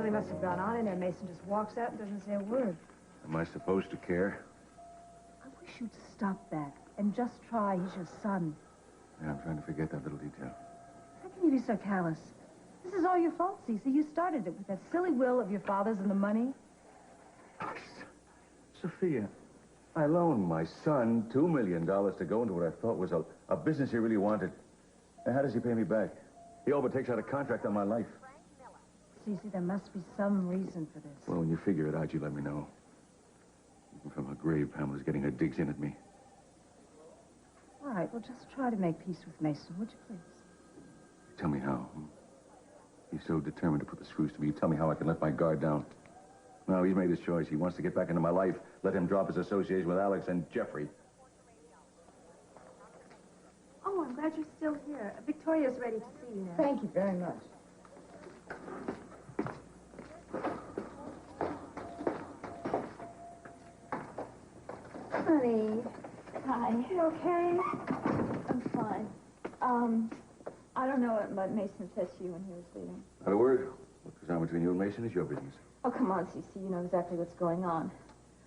really must have gone on in there. Mason just walks out and doesn't say a word. Am I supposed to care? I wish you'd stop that and just try. He's your son. Yeah, I'm trying to forget that little detail. How can you be so callous? This is all your fault, Cece. You started it with that silly will of your father's and the money. Sophia, I loaned my son $2 million to go into what I thought was a business he really wanted. And how does he pay me back? He all but takes out a contract on my life. Cece, there must be some reason for this. Well, when you figure it out, you let me know. Even from her grave, Pamela's getting her digs in at me. All right, well, just try to make peace with Mason, would you please? Tell me how. He's so determined to put the screws to me. You tell me how I can let my guard down. No, he's made his choice. He wants to get back into my life. Let him drop his association with Alex and Jeffrey. Oh, I'm glad you're still here. Victoria's ready to see you now. Thank you very much. Honey. Hi. You okay? I'm fine. I don't know what Mason said to you when he was leaving. Not a word. What goes on between you and Mason is your business. Oh, come on, Cece. You know exactly what's going on.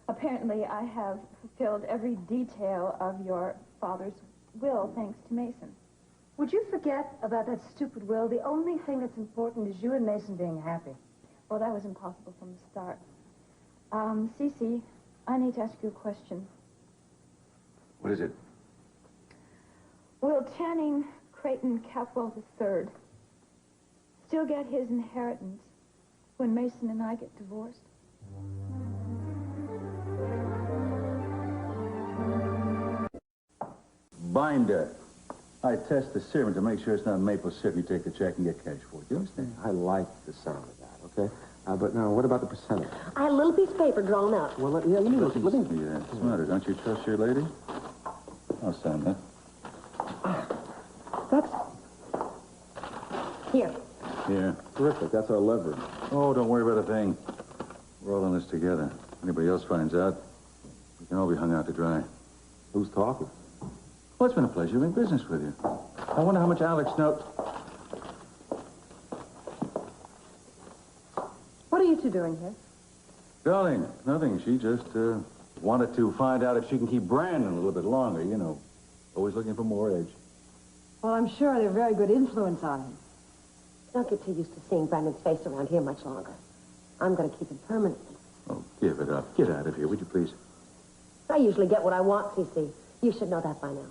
Apparently, I have fulfilled every detail of your father's will, thanks to Mason. Would you forget about that stupid will? The only thing that's important is you and Mason being happy. Well, that was impossible from the start. Cece, I need to ask you a question. What is it? Will Channing Creighton Capwell III still get his inheritance when Mason and I get divorced? Binder. I test the serum to make sure it's not maple syrup. You take the check and get cash for it. Do you understand? I like the sound of that, okay? But now, what about the percentage? I had a little piece of paper drawn up. Well, yeah, let me look. Let me... Yeah, what's the matter? Don't you trust your lady? I'll sign that. That's... Here. Here. Terrific. That's our leverage. Oh, don't worry about a thing. We're all in this together. Anybody else finds out, we can all be hung out to dry. Who's talking? Well, it's been a pleasure doing business with you. I wonder how much Alex knows. What are you two doing here? Darling, nothing. She just wanted to find out if she can keep Brandon a little bit longer, you know. Always looking for more edge. Well, I'm sure they're a very good influence on him. Don't get too used to seeing Brandon's face around here much longer. I'm going to keep him permanently. Oh, give it up. Get out of here, would you please? I usually get what I want, CC. You should know that by now.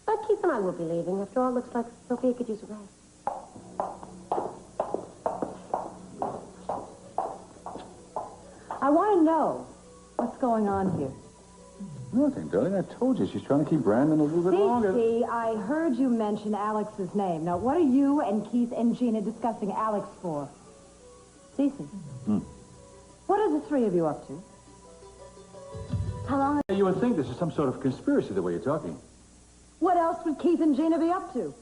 But Keith and I will be leaving. After all, looks like Sophia could use a rest. I want to know what's going on here. Nothing, darling. I told you she's trying to keep Brandon a little bit longer. Cece, I heard you mention Alex's name. Now, what are you and Keith and Gina discussing Alex for? Cece. What are the three of you up to? How long... You would think this is some sort of conspiracy, the way you're talking. What else would Keith and Gina be up to?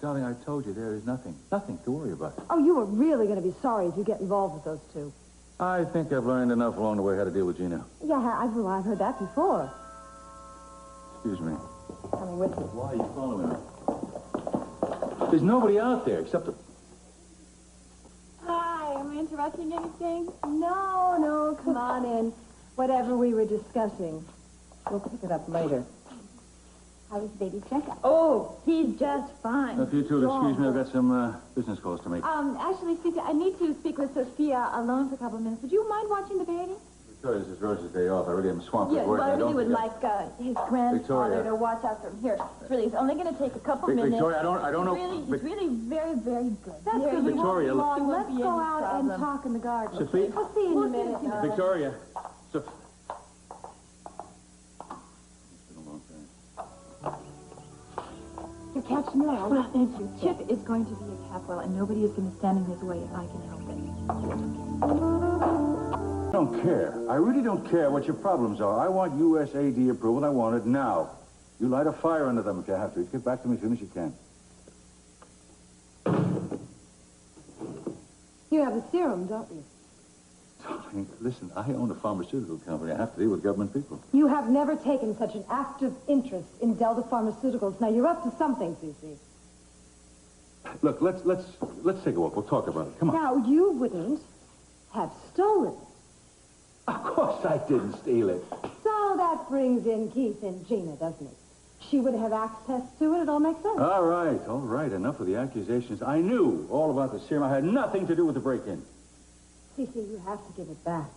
Darling, I told you there is nothing. Nothing to worry about. Oh, you are really going to be sorry if you get involved with those two. I think I've learned enough along the way how to deal with Gina. Yeah, I've heard that before. Excuse me. Coming with me. Why are you following me? There's nobody out there except... Hi, am I interrupting anything? No, come on in. Whatever we were discussing, we'll pick it up later. How was baby checkup? Oh, he's just fine. If you two will excuse me, I've got some business calls to make. Actually, Cece, I need to speak with Sophia alone for a couple of minutes. Would you mind watching the baby? Victoria, this is Rose's day off. I really am swamped Yes, with work. well, I and really would think like his grandfather Victoria. to watch out for him. Here, it's only going to take a couple minutes. Victoria, I don't know. He's really very, very good. That's Very good. We won't Victoria, be long. It won't Let's be go any out problem. and talk in the garden. Sophia? I'll see you in a minute. Victoria. It's been a long time. You're catching me out. Well, thank you. Chip is going to be a Capwell, and nobody is going to stand in his way if I can help it. I don't care. I really don't care what your problems are. I want USAD approval. I want it now. You light a fire under them if you have to. Get back to me as soon as you can. You have a serum, don't you? Darling, listen, I own a pharmaceutical company. I have to deal with government people. You have never taken such an active interest in Delta Pharmaceuticals. Now, you're up to something, Cece. Look, let's take a walk. We'll talk about it. Come on. Now, you wouldn't have stolen it. Of course I didn't steal it. So that brings in Keith and Gina, doesn't it? She would have access to it. It all makes sense. All right. Enough of the accusations. I knew all about the serum. I had nothing to do with the break-in. Cece, you have to give it back.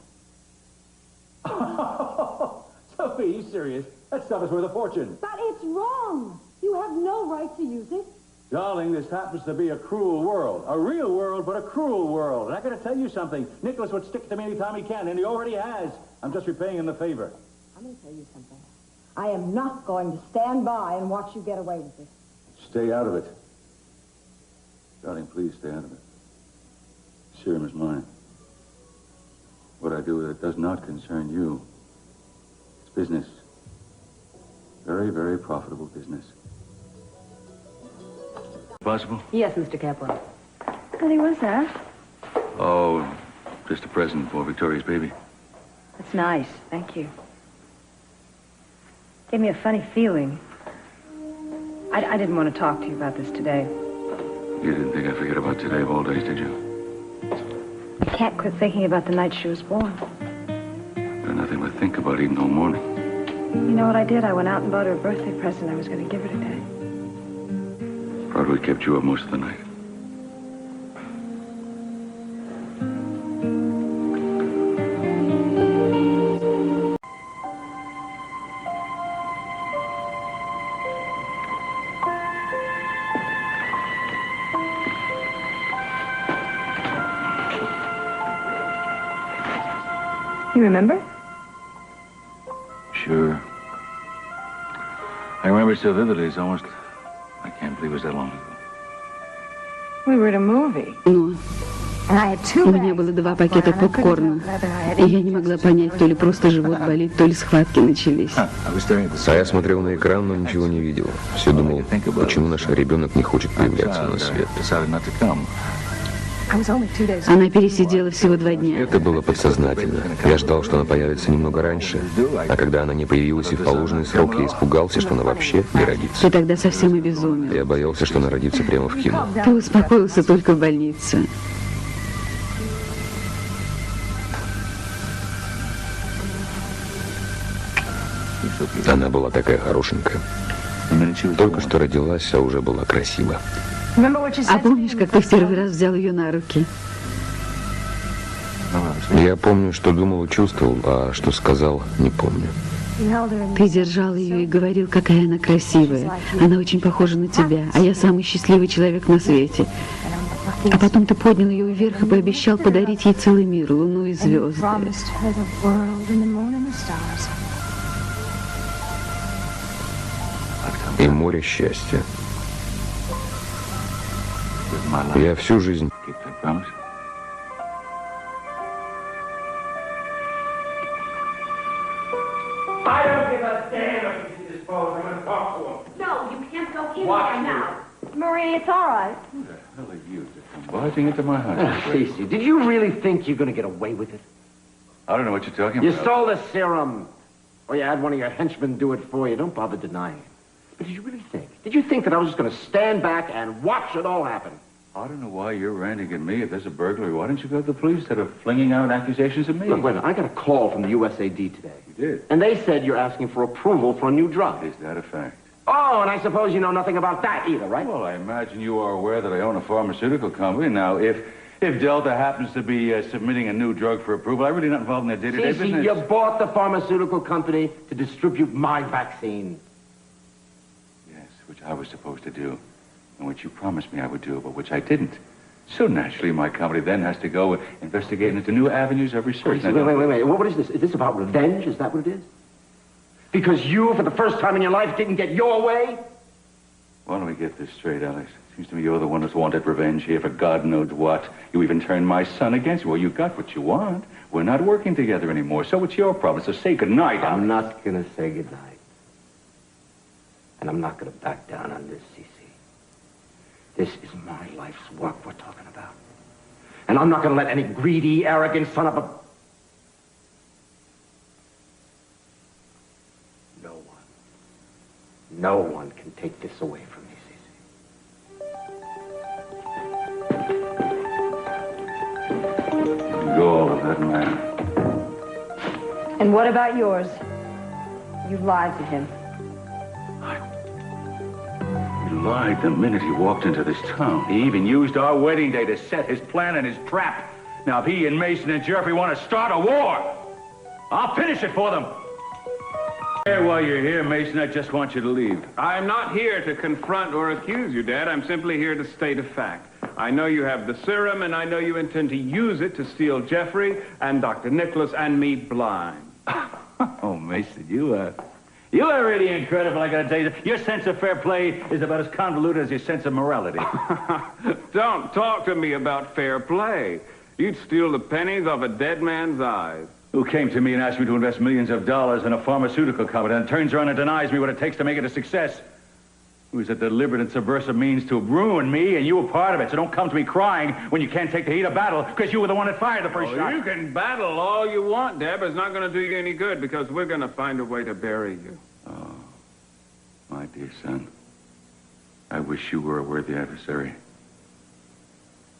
Sophie, you serious? That stuff is worth a fortune. But it's wrong. You have no right to use it. Darling, this happens to be a cruel world. A real world, but a cruel world. And I gotta tell you something. Nicholas would stick to me anytime he can, and he already has. I'm just repaying him the favor. I'm going to tell you something. I am not going to stand by and watch you get away with it. Stay out of it. Darling, please stay out of it. Serum is mine. What I do with it does not concern you. It's business. Very, very profitable business. Possible? Yes, Mr. Kaplan. Honey, what's that? Oh, just a present for Victoria's baby. That's nice. Thank you. Gave me a funny feeling. I didn't want to talk to you about this today. You didn't think I'd forget about today of all days, did you? I can't quit thinking about the night she was born. Got nothing to think about even all morning. You know what I did? I went out and bought her a birthday present I was going to give her today. Probably kept you up most of the night. You remember? Sure. I remember it so vividly, it's almost... I can't believe it was that long ago. We were at a movie. Ну, And I had two у меня было 2 пакета попкорна, и я не могла понять, то ли просто живот болит, то ли схватки начались. А я смотрел на экран, но ничего не видел. Все думал, почему наш ребенок не хочет появляться на свет. Она пересидела всего 2 дня. Это было подсознательно. Я ждал, что она появится немного раньше. А когда она не появилась и в положенный срок, я испугался, что она вообще не родится. Ты тогда совсем обезумел. Я боялся, что она родится прямо в кино. Ты успокоился только в больнице. Она была такая хорошенькая. Только что родилась, а уже была красива. А помнишь, как ты в первый раз взял ее на руки? Я помню, что думал и чувствовал, а что сказал, не помню. Ты держал ее и говорил, какая она красивая. Она очень похожа на тебя, а я самый счастливый человек на свете. А потом ты поднял ее вверх и пообещал подарить ей целый мир, луну и звезды. И море счастья. Я всю жизнь... I don't give a damn if he's disposed. I'm going to talk to him. No, you can't go in Watch there me. now. Marie, it's all right. Who the hell are you to come barging into my house? Casey, did you really think you're going to get away with it? I don't know what you're talking You about. stole the serum. Or you had one of your henchmen do it for you. Don't bother denying it. But did you really think? Did you think that I was just going to stand back and watch it all happen? I don't know why you're ranting at me. If there's a burglary, why don't you go to the police instead of flinging out accusations at me? Look, wait a minute. I got a call from the USAD today. You did? And they said you're asking for approval for a new drug. Is that a fact? Oh, and I suppose you know nothing about that either, right? Well, I imagine you are aware that I own a pharmaceutical company. Now, if Delta happens to be submitting a new drug for approval, I'm really not involved in their day-to-day business. You bought the pharmaceutical company to distribute my vaccine. Yes, which I was supposed to do, and which you promised me I would do, but which I didn't. So naturally, my company then has to go investigate into new avenues of research. Wait. What is this? Is this about revenge? Is that what it is? Because you, for the first time in your life, didn't get your way? Why don't we get this straight, Alex? Seems to me you're the one who's wanted revenge here for God knows what. You even turned my son against you. Well, you got what you want. We're not working together anymore, so it's your problem. So say goodnight. I'm not going to say goodnight. And I'm not going to back down on this, Cece. This is my life's work we're talking about. And I'm not going to let any greedy, arrogant son of a... No one can take this away from me, Cece. Go. doesn't matter. And what about yours? You lied to him. He lied the minute he walked into this town. He even used our wedding day to set his plan and his trap. Now, if he and Mason and Jeffrey want to start a war, I'll finish it for them. Hey, while you're here, Mason, I just want you to leave. I'm not here to confront or accuse you, Dad. I'm simply here to state a fact. I know you have the serum, and I know you intend to use it to steal Jeffrey and Dr. Nicholas and me blind. Oh, Mason, you are really incredible, I gotta tell you. Your sense of fair play is about as convoluted as your sense of morality. Don't talk to me about fair play. You'd steal the pennies off a dead man's eyes. Who came to me and asked me to invest millions of dollars in a pharmaceutical company and turns around and denies me what it takes to make it a success. It was a deliberate and subversive means to ruin me, and you were part of it. So don't come to me crying when you can't take the heat of battle because you were the one that fired the first shot. You can battle all you want, Deb. It's not going to do you any good because we're going to find a way to bury you. Oh, my dear son. I wish you were a worthy adversary.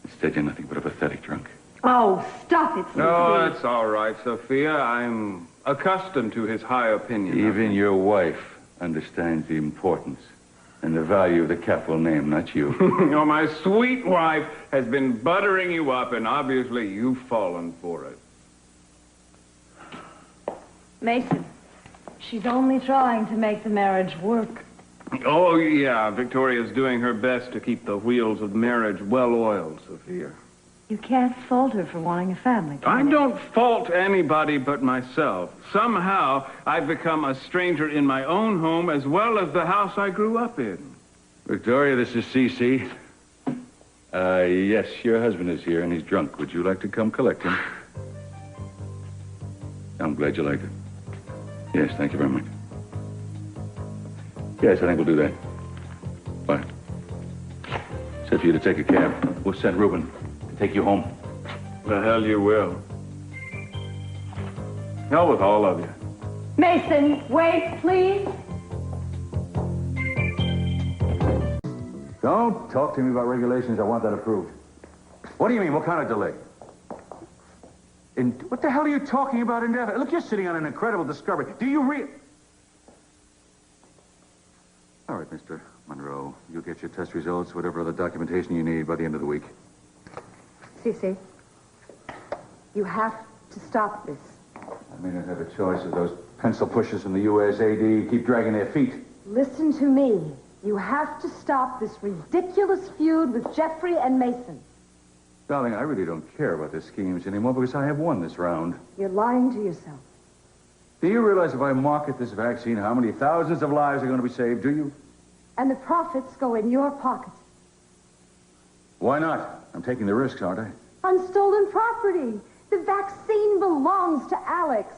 Instead, you're nothing but a pathetic drunk. Oh, stop it, Cece. No, it's all right, Sophia. I'm accustomed to his high opinion. Even your wife understands the importance and the value of the capital name, not you. Oh, my sweet wife has been buttering you up, and obviously you've fallen for it. Mason, she's only trying to make the marriage work. Oh, yeah, Victoria's doing her best to keep the wheels of marriage well-oiled, Sophia. You can't fault her for wanting a family. I don't fault anybody but myself. Somehow, I've become a stranger in my own home as well as the house I grew up in. Victoria, this is Cece. Yes, your husband is here and he's drunk. Would you like to come collect him? I'm glad you liked it. Yes, thank you very much. Yes, I think we'll do that. Bye. Said for you to take a cab. We'll send Reuben to take you home. The hell you will. Hell with all of you. Mason, wait, please. Don't talk to me about regulations. I want that approved. What do you mean? What kind of delay? What the hell are you talking about indefinitely? Look, you're sitting on an incredible discovery. Do you All right, Mr. Monroe. You'll get your test results, whatever other documentation you need by the end of the week. Cece, you have to stop this. I may not have a choice if those pencil pushers from the USAD keep dragging their feet. Listen to me. You have to stop this ridiculous feud with Jeffrey and Mason. Darling, I really don't care about the schemes anymore because I have won this round. You're lying to yourself. Do you realize if I market this vaccine, how many thousands of lives are going to be saved? Do you? And the profits go in your pocket. Why not? I'm taking the risks, aren't I? On stolen property. The vaccine belongs to Alex.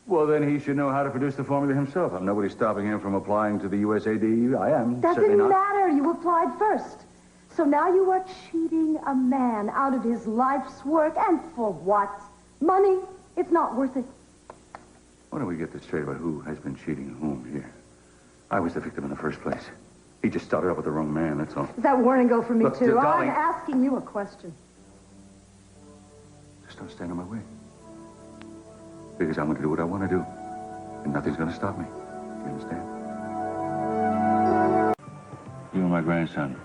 Well, then he should know how to produce the formula himself. I'm nobody stopping him from applying to the USAD. I am. Doesn't matter. You applied first. So now you are cheating a man out of his life's work. And for what? Money? It's not worth it. Why don't we get this straight about who has been cheating whom here? I was the victim in the first place. He just started up with the wrong man, that's all. Does that warning go for me, Look, too? darling, I'm asking you a question. Just don't stand in my way. Because I'm going to do what I want to do. And nothing's going to stop me. You understand? You and my grandson.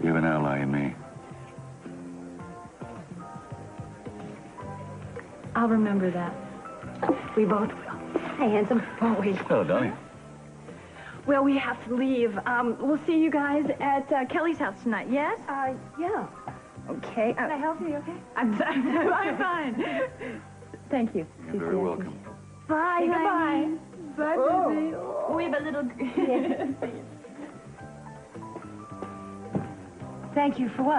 You have an ally in me. I'll remember that. We both will. Hey, handsome. Always. Hello, darling. Well, we have to leave. We'll see you guys at Kelly's house tonight, yes? Yeah. Okay. Can I help you, okay? I'm fine. Thank you. You're very welcome. Bye, Goodbye. Bye, baby. We have a little... Thank you for what?